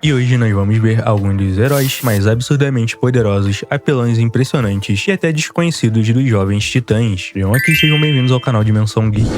E hoje nós vamos ver alguns dos heróis mais absurdamente poderosos, apelões impressionantes e até desconhecidos dos jovens titãs. Venham aqui, sejam bem-vindos ao canal Dimensão Geek.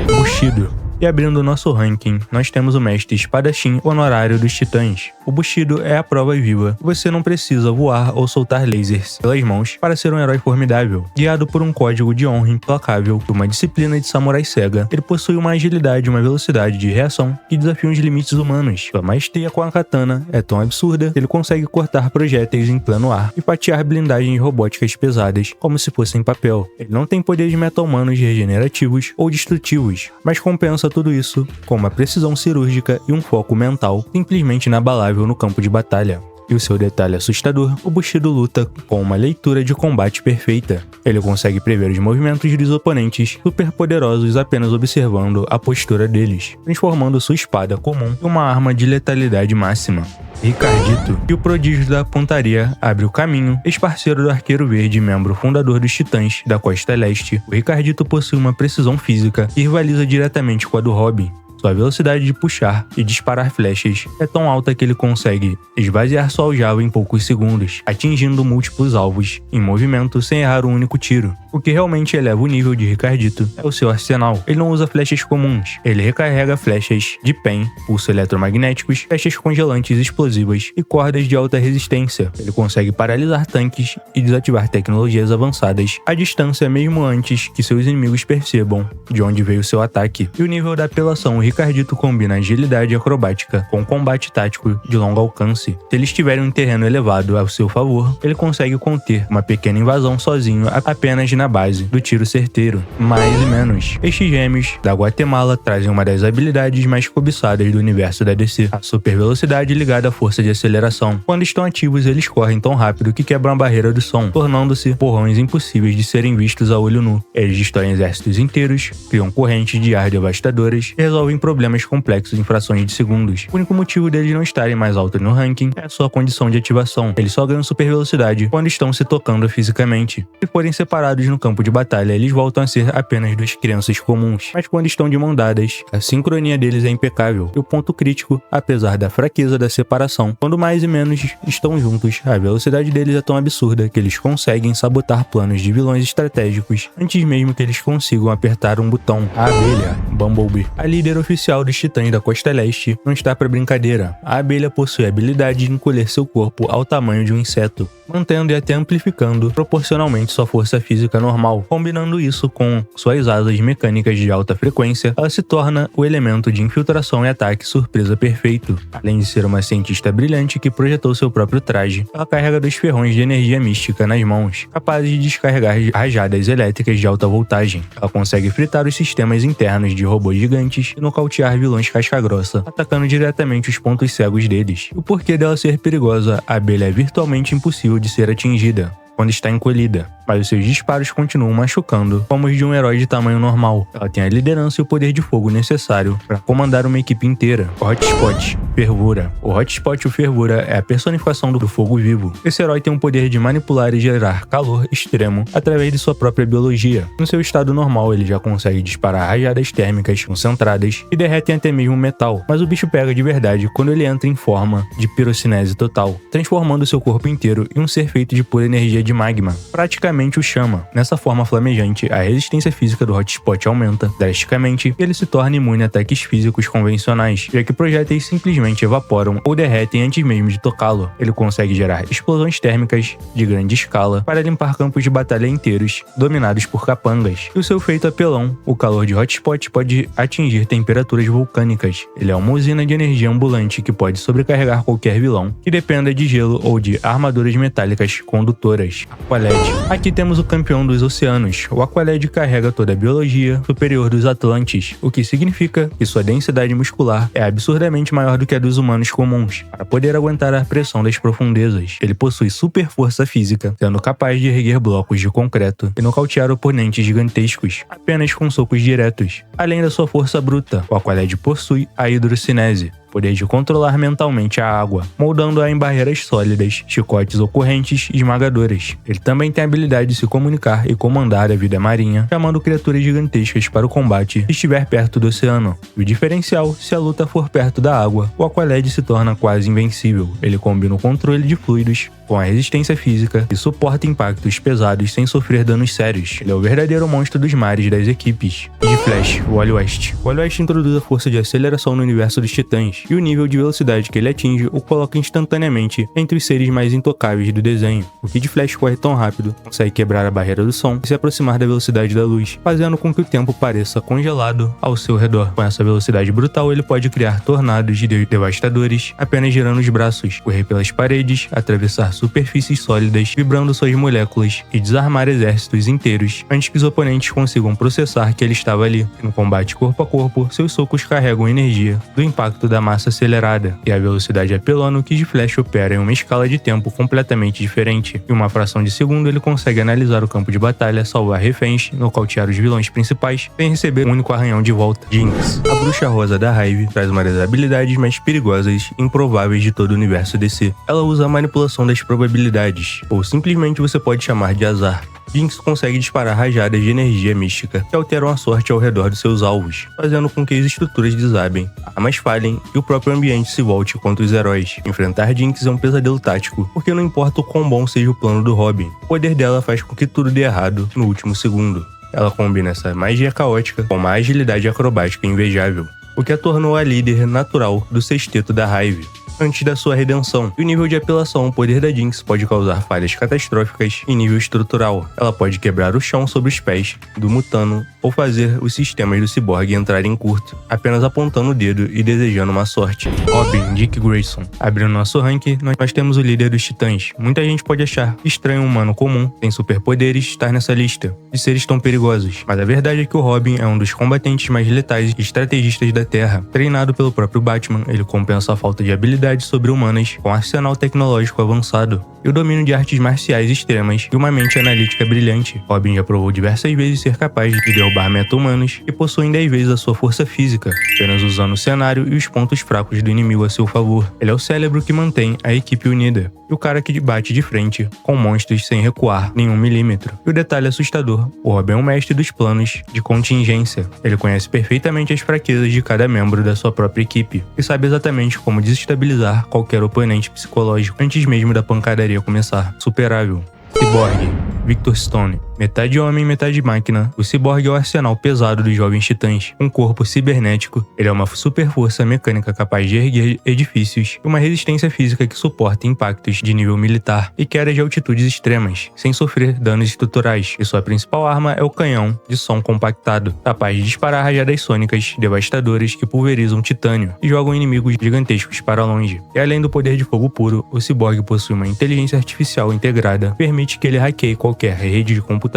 Bushido. E abrindo o nosso ranking, nós temos o mestre espadachim honorário dos titãs. O Bushido é a prova viva. Você não precisa voar ou soltar lasers pelas mãos para ser um herói formidável. Guiado por um código de honra implacável e uma disciplina de samurai cega, ele possui uma agilidade e uma velocidade de reação que desafiam os limites humanos. Sua maestria com a katana é tão absurda que ele consegue cortar projéteis em pleno ar e fatiar blindagens robóticas pesadas como se fossem papel. Ele não tem poderes meta-humanos regenerativos ou destrutivos, mas compensa tudo isso com uma precisão cirúrgica e um foco mental simplesmente inabalável no campo de batalha. E o seu detalhe assustador, o Bushido luta com uma leitura de combate perfeita. Ele consegue prever os movimentos dos oponentes super poderosos apenas observando a postura deles, transformando sua espada comum em uma arma de letalidade máxima. Ricardito. E o prodígio da pontaria abre o caminho, ex-parceiro do Arqueiro Verde e membro fundador dos Titãs da Costa Leste. O Ricardito possui uma precisão física que rivaliza diretamente com a do Robin. Sua velocidade de puxar e disparar flechas é tão alta que ele consegue esvaziar sua aljava em poucos segundos, atingindo múltiplos alvos em movimento sem errar um único tiro. O que realmente eleva o nível de Ricardito é o seu arsenal. Ele não usa flechas comuns, ele recarrega flechas de PEN, pulsos eletromagnéticos, flechas congelantes explosivas e cordas de alta resistência. Ele consegue paralisar tanques e desativar tecnologias avançadas à distância mesmo antes que seus inimigos percebam de onde veio seu ataque. E o nível da apelação, o Ricardito combina agilidade acrobática com combate tático de longo alcance. Se ele estiver em um terreno elevado ao seu favor, ele consegue conter uma pequena invasão sozinho apenas na base do tiro certeiro. Mais e menos. Estes gêmeos da Guatemala trazem uma das habilidades mais cobiçadas do universo da DC, a super velocidade ligada à força de aceleração. Quando estão ativos, eles correm tão rápido que quebram a barreira do som, tornando-se porrões impossíveis de serem vistos a olho nu. Eles destroem exércitos inteiros, criam correntes de ar devastadoras e resolvem problemas complexos em frações de segundos. O único motivo deles não estarem mais altos no ranking é a sua condição de ativação. Eles só ganham super velocidade quando estão se tocando fisicamente. Se forem separados no campo de batalha, eles voltam a ser apenas duas crianças comuns. Mas quando estão de mão dadas, a sincronia deles é impecável. E o ponto crítico, apesar da fraqueza da separação, quando mais e menos estão juntos, a velocidade deles é tão absurda que eles conseguem sabotar planos de vilões estratégicos antes mesmo que eles consigam apertar um botão. A abelha, Bumblebee, a líder oficial dos Titãs da Costa Leste, não está para brincadeira. A abelha possui a habilidade de encolher seu corpo ao tamanho de um inseto, mantendo e até amplificando proporcionalmente sua força física normal. Combinando isso com suas asas mecânicas de alta frequência, ela se torna o elemento de infiltração e ataque surpresa perfeito. Além de ser uma cientista brilhante que projetou seu próprio traje, ela carrega 2 ferrões de energia mística nas mãos, capazes de descarregar rajadas elétricas de alta voltagem. Ela consegue fritar os sistemas internos de robôs gigantes e nocautear vilões casca-grossa, atacando diretamente os pontos cegos deles. O porquê dela ser perigosa, a abelha é virtualmente impossível de ser atingida quando está encolhida, mas os seus disparos continuam machucando como os de um herói de tamanho normal. Ela tem a liderança e o poder de fogo necessário para comandar uma equipe inteira. O Hotspot, Fervura. O Hotspot ou Fervura é a personificação do fogo vivo. Esse herói tem o poder de manipular e gerar calor extremo através de sua própria biologia. No seu estado normal, ele já consegue disparar rajadas térmicas concentradas e derretem até mesmo metal, mas o bicho pega de verdade quando ele entra em forma de pirocinese total, transformando seu corpo inteiro em um ser feito de pura energia de magma. Praticamente o chama. Nessa forma flamejante, a resistência física do Hotspot aumenta drasticamente e ele se torna imune a ataques físicos convencionais, já que projéteis simplesmente evaporam ou derretem antes mesmo de tocá-lo. Ele consegue gerar explosões térmicas de grande escala para limpar campos de batalha inteiros dominados por capangas. E o seu feito apelão, o calor de Hotspot pode atingir temperaturas vulcânicas. Ele é uma usina de energia ambulante que pode sobrecarregar qualquer vilão que dependa de gelo ou de armaduras metálicas condutoras. Aqualed. Aqui temos o campeão dos oceanos. O Aqualed carrega toda a biologia superior dos Atlantes, o que significa que sua densidade muscular é absurdamente maior do que a dos humanos comuns, para poder aguentar a pressão das profundezas. Ele possui super força física, sendo capaz de erguer blocos de concreto e nocautear oponentes gigantescos, apenas com socos diretos. Além da sua força bruta, o Aqualed possui a hidrocinese, poder de controlar mentalmente a água, moldando-a em barreiras sólidas, chicotes ou correntes esmagadoras. Ele também tem a habilidade de se comunicar e comandar a vida marinha, chamando criaturas gigantescas para o combate se estiver perto do oceano. E o diferencial, se a luta for perto da água, o Aqualad se torna quase invencível. Ele combina o controle de fluidos com a resistência física e suporta impactos pesados sem sofrer danos sérios. Ele é o verdadeiro monstro dos mares das equipes. E de Flash, o Wally West. O Wally West introduz a força de aceleração no universo dos Titãs, e o nível de velocidade que ele atinge o coloca instantaneamente entre os seres mais intocáveis do desenho. O Kid Flash corre tão rápido, consegue quebrar a barreira do som e se aproximar da velocidade da luz, fazendo com que o tempo pareça congelado ao seu redor. Com essa velocidade brutal, ele pode criar tornados devastadores, apenas girando os braços, correr pelas paredes, atravessar superfícies sólidas, vibrando suas moléculas e desarmar exércitos inteiros antes que os oponentes consigam processar que ele estava ali. No combate corpo a corpo, seus socos carregam energia do impacto da massa acelerada, e a velocidade apelona o Kid Flash opera em uma escala de tempo completamente diferente. Em uma fração de segundo, ele consegue analisar o campo de batalha, salvar reféns, nocautear os vilões principais, sem receber um único arranhão de volta. Jinx, a bruxa rosa da Hive, traz uma das habilidades mais perigosas e improváveis de todo o universo DC. Ela usa a manipulação das probabilidades, ou simplesmente você pode chamar de azar. Jinx consegue disparar rajadas de energia mística que alteram a sorte ao redor dos seus alvos, fazendo com que as estruturas desabem, armas falhem e o próprio ambiente se volte contra os heróis. Enfrentar Jinx é um pesadelo tático, porque não importa o quão bom seja o plano do Robin, o poder dela faz com que tudo dê errado no último segundo. Ela combina essa magia caótica com uma agilidade acrobática invejável, o que a tornou a líder natural do sexteto da Hive. Antes da sua redenção, e o nível de apelação ao poder da Jinx pode causar falhas catastróficas em nível estrutural. Ela pode quebrar o chão sob os pés do Mutano ou fazer os sistemas do Cyborg entrarem em curto, apenas apontando o dedo e desejando uma sorte. Robin, Dick Grayson. Abrindo nosso ranking, nós temos o líder dos Titãs. Muita gente pode achar estranho um humano comum, sem superpoderes, estar nessa lista de seres tão perigosos, mas a verdade é que o Robin é um dos combatentes mais letais e estrategistas da Terra. Treinado pelo próprio Batman, ele compensa a falta de habilidade sobre-humanas com um arsenal tecnológico avançado e o domínio de artes marciais extremas e uma mente analítica brilhante. Robin já provou diversas vezes ser capaz de derrubar meta-humanos e possui 10 vezes a sua força física, apenas usando o cenário e os pontos fracos do inimigo a seu favor. Ele é o cérebro que mantém a equipe unida e o cara que bate de frente com monstros sem recuar nenhum milímetro. E o detalhe assustador, o Robin é um mestre dos planos de contingência. Ele conhece perfeitamente as fraquezas de cada membro da sua própria equipe e sabe exatamente como desestabilizar qualquer oponente psicológico antes mesmo da pancadaria começar. Superável. Cyborg, Victor Stone. Metade homem, metade máquina, o Cyborg é o arsenal pesado dos jovens titãs. Um corpo cibernético, ele é uma super força mecânica capaz de erguer edifícios e uma resistência física que suporta impactos de nível militar e queda de altitudes extremas, sem sofrer danos estruturais. E sua principal arma é o canhão de som compactado, capaz de disparar rajadas sônicas devastadoras que pulverizam titânio e jogam inimigos gigantescos para longe. E além do poder de fogo puro, o Cyborg possui uma inteligência artificial integrada, permite que ele hackeie qualquer rede de computadores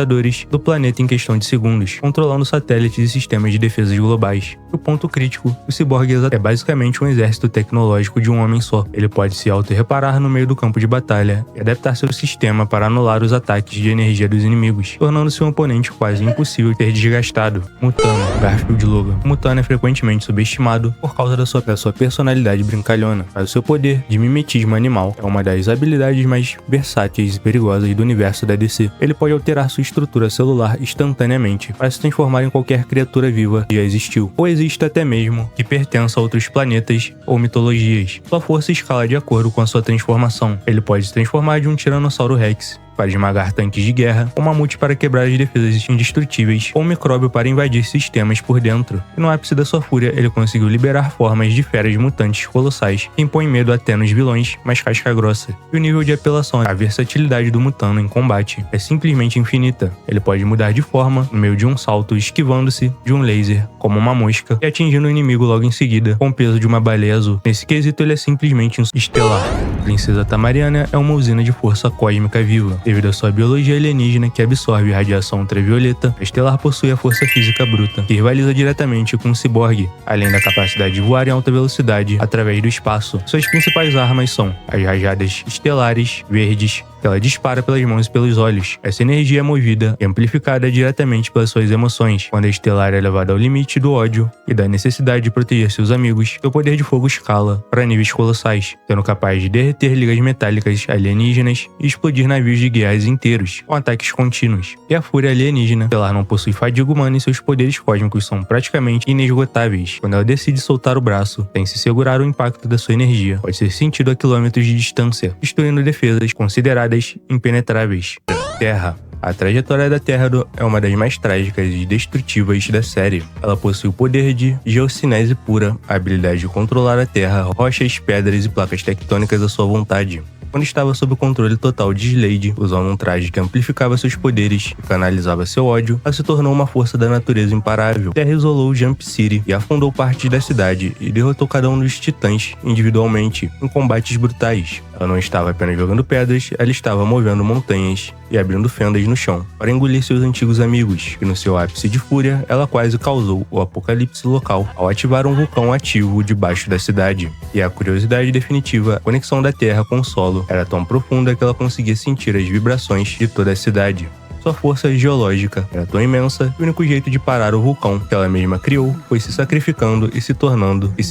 do planeta em questão de segundos, controlando satélites e sistemas de defesa globais. E o ponto crítico, o Cyborg é basicamente um exército tecnológico de um homem só. Ele pode se auto-reparar no meio do campo de batalha e adaptar seu sistema para anular os ataques de energia dos inimigos, tornando-se um oponente quase impossível de ter desgastado. Mutano, Garfield Logan. O Mutano é frequentemente subestimado por causa da sua personalidade brincalhona, mas o seu poder de mimetismo animal é uma das habilidades mais versáteis e perigosas do universo da DC. Ele pode alterar sua estrutura celular instantaneamente para se transformar em qualquer criatura viva que já existiu, ou existe até mesmo que pertença a outros planetas ou mitologias. Sua força escala de acordo com a sua transformação. Ele pode se transformar de um Tiranossauro Rex para esmagar tanques de guerra, um mamute para quebrar as defesas indestrutíveis, ou um micróbio para invadir sistemas por dentro. E no ápice da sua fúria, ele conseguiu liberar formas de feras mutantes colossais que impõem medo até nos vilões mais casca grossa. E o nível de apelação, a versatilidade do Mutano em combate é simplesmente infinita. Ele pode mudar de forma no meio de um salto, esquivando-se de um laser, como uma mosca, e atingindo o inimigo logo em seguida, com o peso de uma baleia azul. Nesse quesito, ele é simplesmente um estelar. A Princesa Tamariana é uma usina de força cósmica viva. Devido à sua biologia alienígena que absorve radiação ultravioleta, a Estelar possui a força física bruta, que rivaliza diretamente com o Cyborg, além da capacidade de voar em alta velocidade através do espaço. Suas principais armas são as rajadas estelares, verdes, que ela dispara pelas mãos e pelos olhos. Essa energia é movida e amplificada diretamente pelas suas emoções. Quando a Estelar é levada ao limite do ódio e da necessidade de proteger seus amigos, seu poder de fogo escala para níveis colossais, sendo capaz de derreter ligas metálicas alienígenas e explodir navios de guerras inteiros, com ataques contínuos. E a fúria alienígena, Estelar não possui fadiga humana e seus poderes cósmicos são praticamente inesgotáveis. Quando ela decide soltar o braço, sem se segurar o impacto da sua energia, pode ser sentido a quilômetros de distância, destruindo defesas consideradas impenetráveis. Terra. A trajetória da Terra é uma das mais trágicas e destrutivas da série. Ela possui o poder de geocinese pura, a habilidade de controlar a Terra, rochas, pedras e placas tectônicas à sua vontade. Quando estava sob o controle total de Slade, usando um traje que amplificava seus poderes e canalizava seu ódio, ela se tornou uma força da natureza imparável. Terra isolou Jump City e afundou partes da cidade e derrotou cada um dos titãs individualmente, em combates brutais. Ela não estava apenas jogando pedras, ela estava movendo montanhas e abrindo fendas no chão para engolir seus antigos amigos, e no seu ápice de fúria, ela quase causou o apocalipse local ao ativar um vulcão ativo debaixo da cidade. E a curiosidade definitiva, a conexão da Terra com o solo era tão profunda que ela conseguia sentir as vibrações de toda a cidade. Sua força geológica era tão imensa que o único jeito de parar o vulcão que ela mesma criou foi se sacrificando e se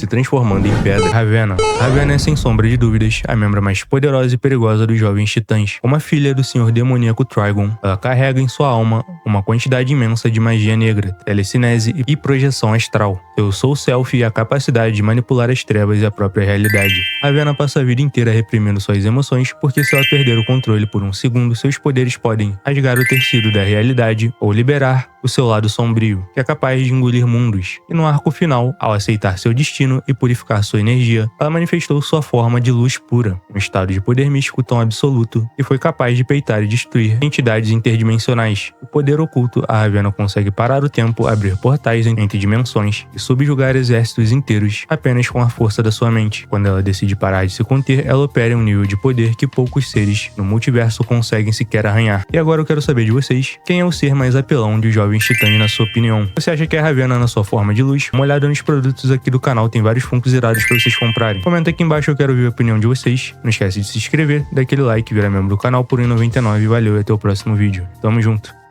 transformando em pedra. Ravenna. Ravenna é, sem sombra de dúvidas, a membra mais poderosa e perigosa dos Jovens Titãs. Como a filha do senhor demoníaco Trigon, ela carrega em sua alma uma quantidade imensa de magia negra, telecinese e projeção astral. Seu Soul Self e a capacidade de manipular as trevas e a própria realidade. Ravenna passa a vida inteira reprimindo suas emoções porque, se ela perder o controle por um segundo, seus poderes podem rasgar o tecido da realidade ou liberar o seu lado sombrio, que é capaz de engolir mundos. E no arco final, ao aceitar seu destino e purificar sua energia, ela manifestou sua forma de luz pura, um estado de poder místico tão absoluto, e foi capaz de peitar e destruir entidades interdimensionais. O poder oculto, a Ravenna consegue parar o tempo, abrir portais entre dimensões e subjugar exércitos inteiros apenas com a força da sua mente. Quando ela decide parar de se conter, ela opera em um nível de poder que poucos seres no multiverso conseguem sequer arranhar. E agora eu quero saber de vocês, quem é o ser mais apelão de Jovens Titãs na sua opinião? Você acha que é a Ravenna na sua forma de luz? Uma olhada nos produtos aqui do canal, tem vários Funkos irados pra vocês comprarem. Comenta aqui embaixo, eu quero ouvir a opinião de vocês. Não esquece de se inscrever, dar aquele like, virar membro do canal por R$1,99. Valeu e até o próximo vídeo. Tamo junto!